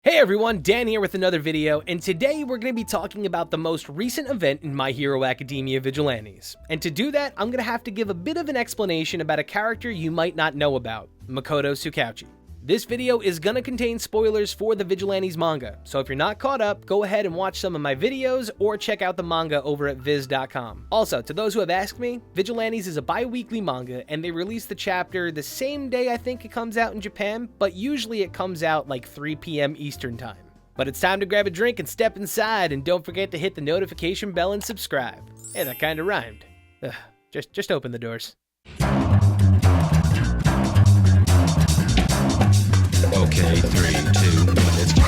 Hey everyone, Dan here with another video, and today we're going to be talking about the most recent event in My Hero Academia Vigilantes. And to do that, I'm going to have to give a bit of an explanation about a character you might not know about, Makoto Tsukauchi. This video is going to contain spoilers for the Vigilantes manga, so if you're not caught up, go ahead and watch some of my videos or check out the manga over at viz.com. Also, to those who have asked me, Vigilantes is a bi-weekly manga and they release the chapter the same day I think it comes out in Japan, but usually it comes out like 3 p.m. Eastern time. But it's time to grab a drink and step inside, and don't forget to hit the notification bell and subscribe. Hey, that kinda rhymed. Ugh, just open the doors. Okay, 3, 2, 1, let's go.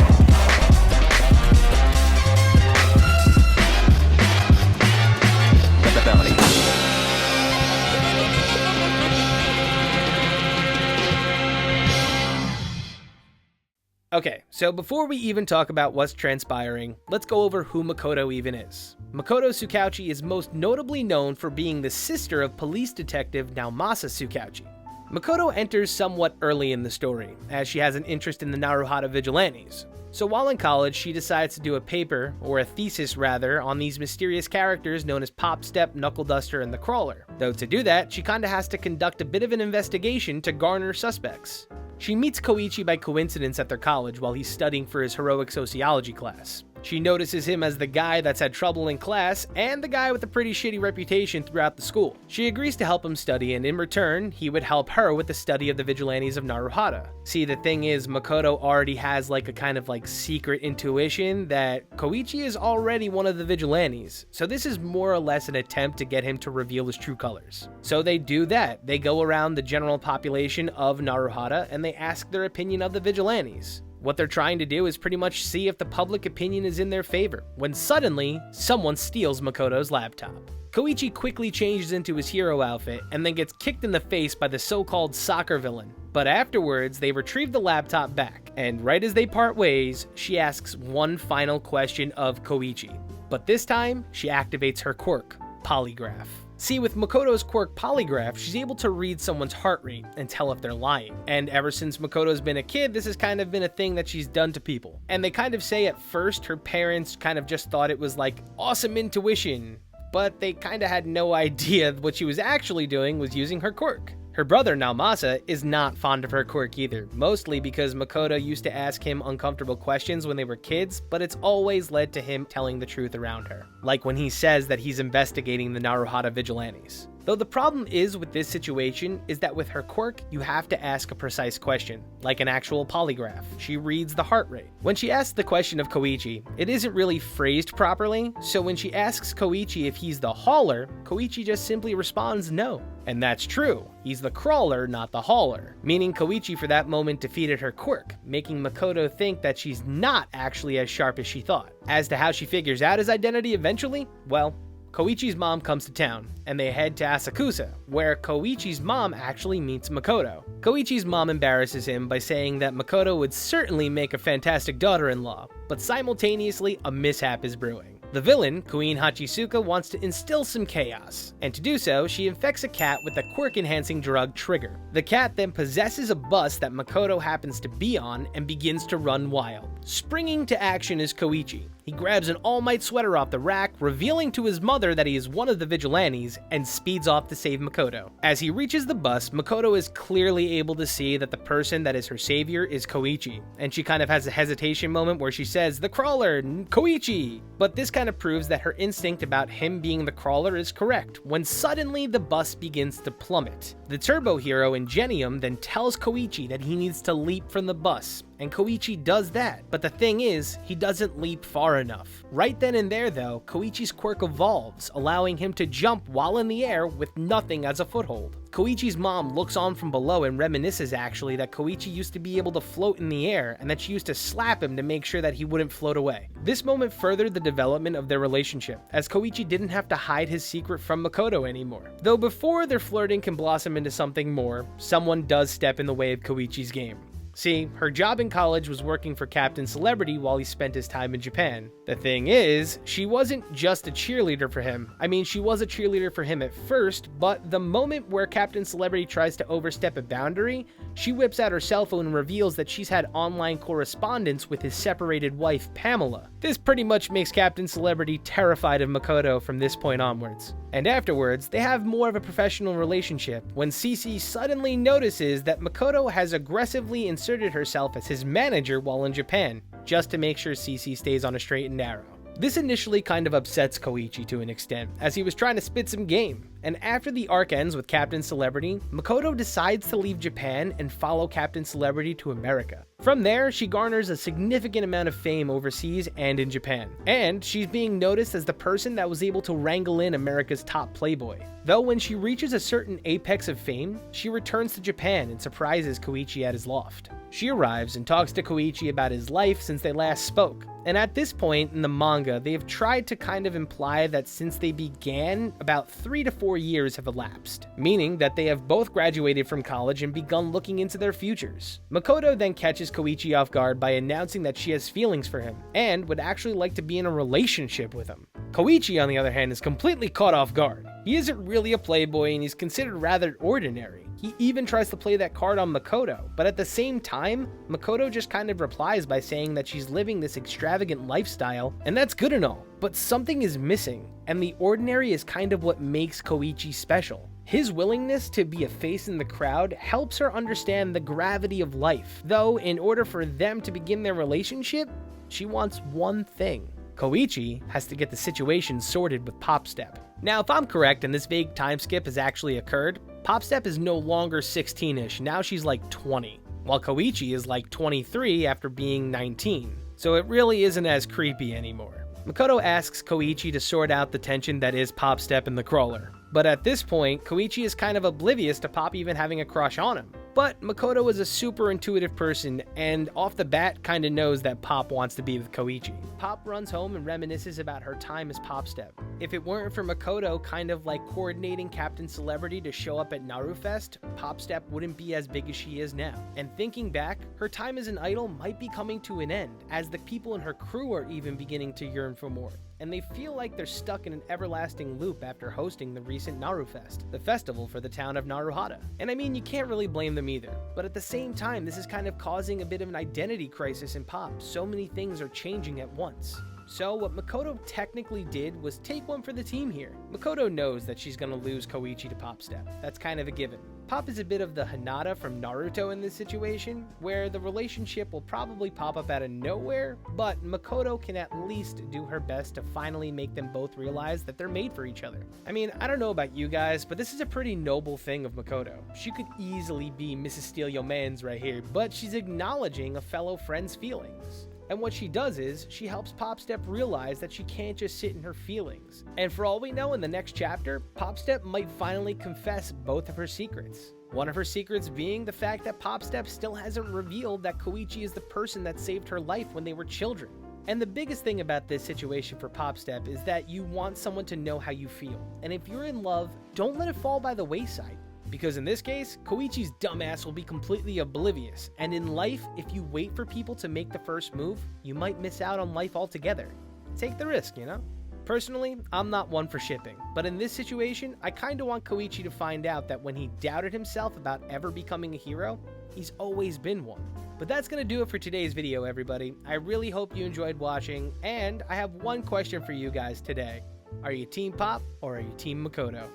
Okay, so before we even talk about what's transpiring, let's go over who Makoto even is. Makoto Tsukauchi is most notably known for being the sister of police detective Naomasa Tsukauchi. Makoto enters somewhat early in the story, as she has an interest in the Naruhata Vigilantes. So while in college, she decides to do a paper, or a thesis rather, on these mysterious characters known as Popstep, Knuckle Duster, and the Crawler. Though to do that, she kinda has to conduct a bit of an investigation to garner suspects. She meets Koichi by coincidence at their college while he's studying for his heroic sociology class. She notices him as the guy that's had trouble in class, and the guy with a pretty shitty reputation throughout the school. She agrees to help him study, and in return, he would help her with the study of the Vigilantes of Naruhata. See, the thing is, Makoto already has like a kind of like secret intuition that Koichi is already one of the Vigilantes, so this is more or less an attempt to get him to reveal his true colors. So they do that. They go around the general population of Naruhata, and they ask their opinion of the Vigilantes. What they're trying to do is pretty much see if the public opinion is in their favor, when suddenly, someone steals Makoto's laptop. Koichi quickly changes into his hero outfit and then gets kicked in the face by the so-called soccer villain. But afterwards, they retrieve the laptop back, and right as they part ways, she asks one final question of Koichi. But this time, she activates her quirk, Polygraph. See, with Makoto's quirk Polygraph, she's able to read someone's heart rate and tell if they're lying. And ever since Makoto's been a kid, this has kind of been a thing that she's done to people. And they kind of say at first her parents kind of just thought it was like awesome intuition, but they kind of had no idea what she was actually doing was using her quirk. Her brother, Naomasa, is not fond of her quirk either, mostly because Makoto used to ask him uncomfortable questions when they were kids, but it's always led to him telling the truth around her. Like when he says that he's investigating the Naruhata Vigilantes. Though the problem is with this situation is that with her quirk, you have to ask a precise question, like an actual polygraph. She reads the heart rate. When she asks the question of Koichi, it isn't really phrased properly, so when she asks Koichi if he's the hauler, Koichi just simply responds no. And that's true. He's the crawler, not the hauler. Meaning Koichi for that moment defeated her quirk, making Makoto think that she's not actually as sharp as she thought. As to how she figures out his identity eventually, well, Koichi's mom comes to town, and they head to Asakusa, where Koichi's mom actually meets Makoto. Koichi's mom embarrasses him by saying that Makoto would certainly make a fantastic daughter-in-law, but simultaneously a mishap is brewing. The villain, Queen Hachisuka, wants to instill some chaos, and to do so, she infects a cat with the quirk-enhancing drug Trigger. The cat then possesses a bus that Makoto happens to be on and begins to run wild. Springing to action is Koichi. He grabs an All Might sweater off the rack, revealing to his mother that he is one of the Vigilantes, and speeds off to save Makoto. As he reaches the bus, Makoto is clearly able to see that the person that is her savior is Koichi, and she kind of has a hesitation moment where she says, "The Crawler, Koichi!" But this kind of proves that her instinct about him being the Crawler is correct, when suddenly the bus begins to plummet. The turbo hero Ingenium then tells Koichi that he needs to leap from the bus, and Koichi does that, but the thing is, he doesn't leap far enough. Right then and there though, Koichi's quirk evolves, allowing him to jump while in the air with nothing as a foothold. Koichi's mom looks on from below and reminisces actually that Koichi used to be able to float in the air and that she used to slap him to make sure that he wouldn't float away. This moment furthered the development of their relationship, as Koichi didn't have to hide his secret from Makoto anymore. Though before their flirting can blossom into something more, someone does step in the way of Koichi's game. See, her job in college was working for Captain Celebrity while he spent his time in Japan. The thing is, she wasn't just a cheerleader for him. I mean, she was a cheerleader for him at first, but the moment where Captain Celebrity tries to overstep a boundary, she whips out her cell phone and reveals that she's had online correspondence with his separated wife, Pamela. This pretty much makes Captain Celebrity terrified of Makoto from this point onwards. And afterwards, they have more of a professional relationship when Cece suddenly notices that Makoto has aggressively inserted herself as his manager while in Japan, just to make sure Cece stays on a straight and narrow. This initially kind of upsets Koichi to an extent, as he was trying to spit some game. And after the arc ends with Captain Celebrity, Makoto decides to leave Japan and follow Captain Celebrity to America. From there, she garners a significant amount of fame overseas and in Japan. And she's being noticed as the person that was able to wrangle in America's top playboy. Though when she reaches a certain apex of fame, she returns to Japan and surprises Koichi at his loft. She arrives and talks to Koichi about his life since they last spoke. And at this point in the manga, they have tried to kind of imply that since they began, about 3 to 4 years have elapsed, meaning that they have both graduated from college and begun looking into their futures. Makoto then catches Koichi off guard by announcing that she has feelings for him and would actually like to be in a relationship with him. Koichi, on the other hand, is completely caught off guard. He isn't really a playboy and he's considered rather ordinary. He even tries to play that card on Makoto, but at the same time, Makoto just kind of replies by saying that she's living this extravagant lifestyle, and that's good and all, but something is missing, and the ordinary is kind of what makes Koichi special. His willingness to be a face in the crowd helps her understand the gravity of life, though in order for them to begin their relationship, she wants one thing. Koichi has to get the situation sorted with Popstep. Now, if I'm correct and this vague time skip has actually occurred, Popstep is no longer 16-ish, now she's like 20, while Koichi is like 23 after being 19, so it really isn't as creepy anymore. Makoto asks Koichi to sort out the tension that is Popstep and the crawler, but at this point, Koichi is kind of oblivious to Pop even having a crush on him. But Makoto is a super intuitive person and off the bat kinda knows that Pop wants to be with Koichi. Pop runs home and reminisces about her time as Popstep. If it weren't for Makoto kind of like coordinating Captain Celebrity to show up at Narufest, Popstep wouldn't be as big as she is now. And thinking back, her time as an idol might be coming to an end, as the people in her crew are even beginning to yearn for more. And they feel like they're stuck in an everlasting loop after hosting the recent Narufest, the festival for the town of Naruhata. And I mean, you can't really blame them either. But at the same time, this is kind of causing a bit of an identity crisis in Pop. So many things are changing at once. So what Makoto technically did was take one for the team here. Makoto knows that she's gonna lose Koichi to Popstep. That's kind of a given. Pop is a bit of the Hinata from Naruto in this situation, where the relationship will probably pop up out of nowhere, but Makoto can at least do her best to finally make them both realize that they're made for each other. I mean, I don't know about you guys, but this is a pretty noble thing of Makoto. She could easily be Mrs. Steal Your Mans right here, but she's acknowledging a fellow friend's feelings. And what she does is, she helps Popstep realize that she can't just sit in her feelings. And for all we know, in the next chapter, Popstep might finally confess both of her secrets. One of her secrets being the fact that Popstep still hasn't revealed that Koichi is the person that saved her life when they were children. And the biggest thing about this situation for Popstep is that you want someone to know how you feel. And if you're in love, don't let it fall by the wayside. Because in this case, Koichi's dumbass will be completely oblivious, and in life, if you wait for people to make the first move, you might miss out on life altogether. Take the risk, you know? Personally, I'm not one for shipping, but in this situation, I kinda want Koichi to find out that when he doubted himself about ever becoming a hero, he's always been one. But that's gonna do it for today's video, everybody. I really hope you enjoyed watching, and I have one question for you guys today. Are you Team Pop, or are you Team Makoto?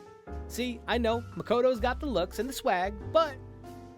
See, I know, Makoto's got the looks and the swag, but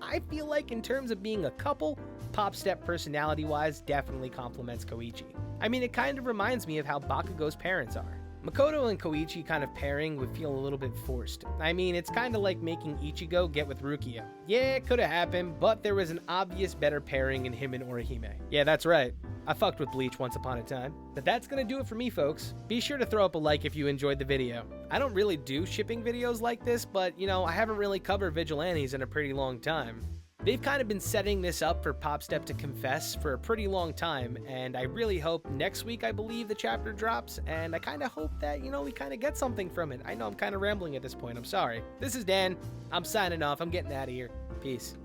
I feel like in terms of being a couple, Popstep personality-wise definitely compliments Koichi. I mean, it kind of reminds me of how Bakugo's parents are. Makoto and Koichi kind of pairing would feel a little bit forced. I mean, it's kind of like making Ichigo get with Rukia. Yeah, it could have happened, but there was an obvious better pairing in him and Orihime. Yeah, that's right. I fucked with Bleach once upon a time. But that's gonna do it for me, folks. Be sure to throw up a like if you enjoyed the video. I don't really do shipping videos like this, but, you know, I haven't really covered Vigilantes in a pretty long time. They've kind of been setting this up for Popstep to confess for a pretty long time, and I really hope next week, I believe, the chapter drops, and I kind of hope that, you know, we kind of get something from it. I know I'm kind of rambling at this point, I'm sorry. This is Dan. I'm signing off. I'm getting out of here. Peace.